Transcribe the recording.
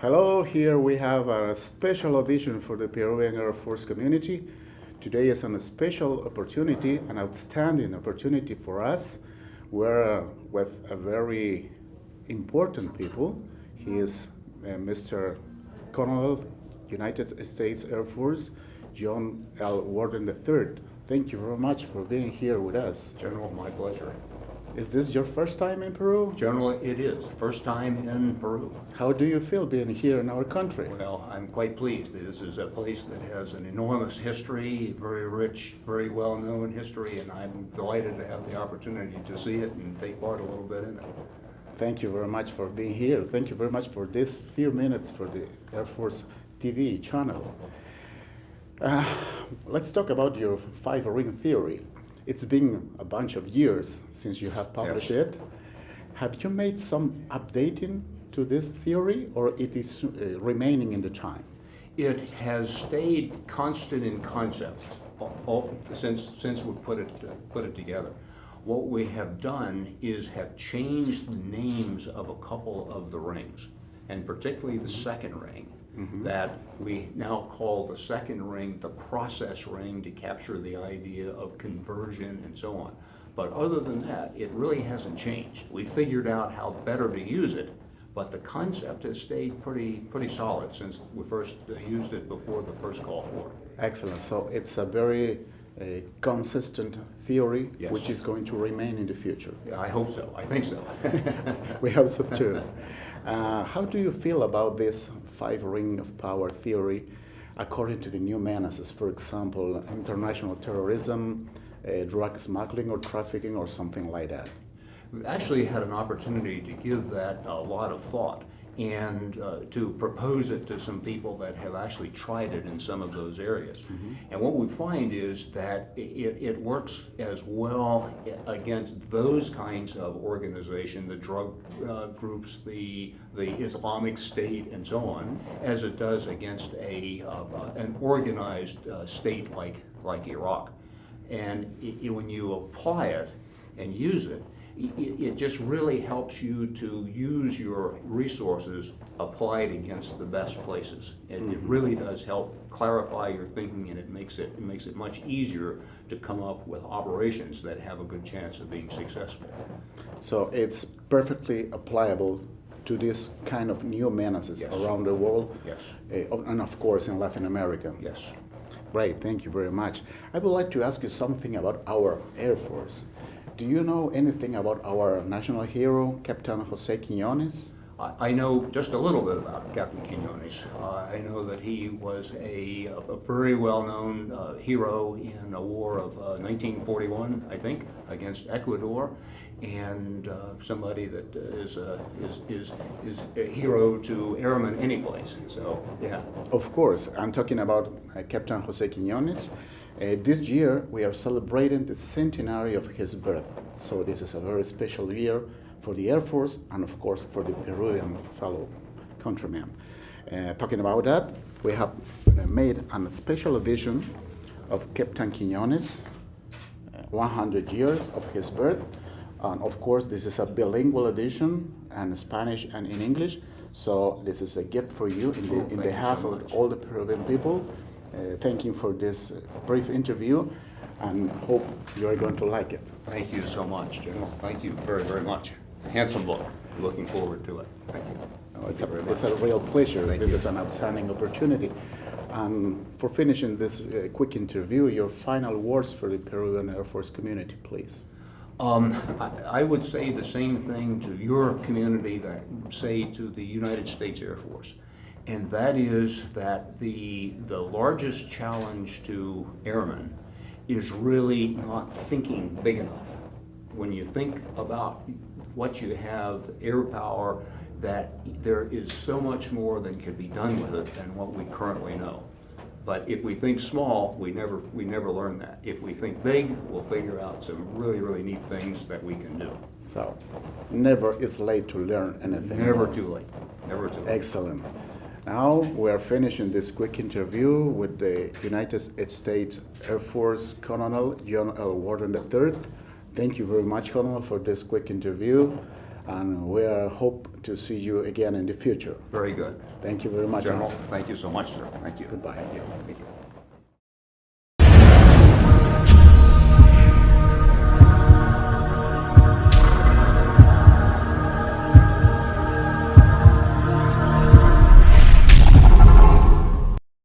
Hello, here we have a special edition for the Peruvian Air Force community. Today is a special opportunity, an outstanding opportunity for us. We're with a very important people. He is Mr. Coronel, United States Air Force, John L. Warden III. Thank you very much for being here with us. General, my pleasure. Is this your first time in Peru? General, it is. First time in Peru. How do you feel being here in our country? Well, I'm quite pleased. This is a place that has an enormous history, very rich, very well-known history, and I'm delighted to have the opportunity to see it and take part a little bit in it. Thank you very much for being here. Thank you very much for this few minutes for the Air Force TV channel. Let's talk about your five-ring theory. It's been a bunch of years since you have published it. Have you made some updating to this theory, or it is remaining in the time? It has stayed constant in concept since we put it together. What we have done is have changed the names of a couple of the rings, and particularly the second ring. That we now call the second ring the process ring to capture the idea of conversion and so on. But other than that, it really hasn't changed. We figured out how better to use it, but the concept has stayed pretty solid since we first used it before the first call for it. Excellent. So it's a very consistent theory, Yes. which is going to remain in the future. Yeah, I hope so. I think so. We hope so too. How do you feel about this five ring of power theory according to the new menaces? For example, international terrorism, drug smuggling or trafficking or something like that. We've actually had an opportunity to give that a lot of thought and to propose it to some people that have actually tried it in some of those areas. And what we find is that it works as well against those kinds of organizations, the drug groups, the Islamic State and so on, as it does against an organized state like Iraq. And when you apply it and use it, it just really helps you to use your resources applied against the best places. And it really does help clarify your thinking, and it makes it much easier to come up with operations that have a good chance of being successful. So it's perfectly applicable to this kind of new menaces Yes. around the world, Yes. And of course in Latin America. Yes. Great, thank you very much. I would like to ask you something about our Air Force. Do you know anything about our national hero, Captain Jose Quiñones? I know just a little bit about Captain Quiñones. I know that he was a very well-known hero in a war of 1941, I think, against Ecuador, and somebody that is a hero to airmen any place. So, yeah. Of course, I'm talking about Captain Jose Quiñones. This year we are celebrating the centenary of his birth. So this is a very special year for the Air Force and of course for the Peruvian fellow countrymen. Talking about that, we have made a special edition of Captain Quiñones, 100 years of his birth. And of course this is a bilingual edition, in Spanish and in English. So this is a gift for you in behalf of all the Peruvian people. Thank you for this brief interview and hope you are going to like it. Thank you so much, General. Thank you very, very much. Handsome book. Looking forward to it. Thank you. It's a real pleasure. This is an outstanding opportunity. And for finishing this quick interview, your final words for the Peruvian Air Force community, please. I would say the same thing to your community that I say to the United States Air Force. And that is that the largest challenge to airmen is really not thinking big enough. When you think about what you have, air power, that there is so much more than can be done with it than what we currently know. But if we think small, we never learn that. If we think big, we'll figure out some really, really neat things that we can do. So, never is late to learn anything. Never too late. Never too late. Excellent. Now we are finishing this quick interview with the United States Air Force Colonel John L. Warden III. Thank you very much, Colonel, for this quick interview. and we hope to see you again in the future. Very good. Thank you very much. General, thank you so much, sir. Thank you. Goodbye. Thank you. Thank you.